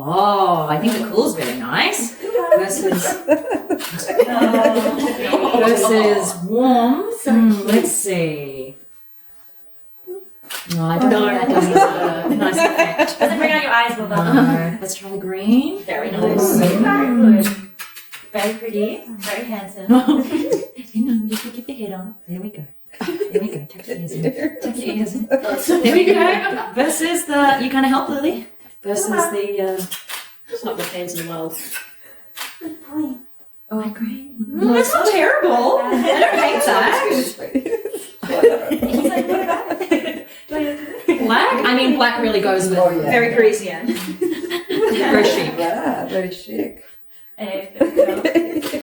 Oh, I think the cool's very nice. Versus warm. Let's see. No, I don't think that does a nice effect. Doesn't bring out your eyes, Puppa. No. Let's try the green. Very nice. Very good. Very pretty. Very handsome. You know, just keep your head on. There we go. There we go. Tuck your ears in. Tuck your ears in. There we go. Versus the, you kind of help, Lily. Versus the, It's not the hands in the world. Good boy. oh, green. That's not terrible. I don't hate that. He's like, what about it? Do I have to- Black? I mean, black really goes with Very Parisian. very chic. Yeah, very chic. There we go.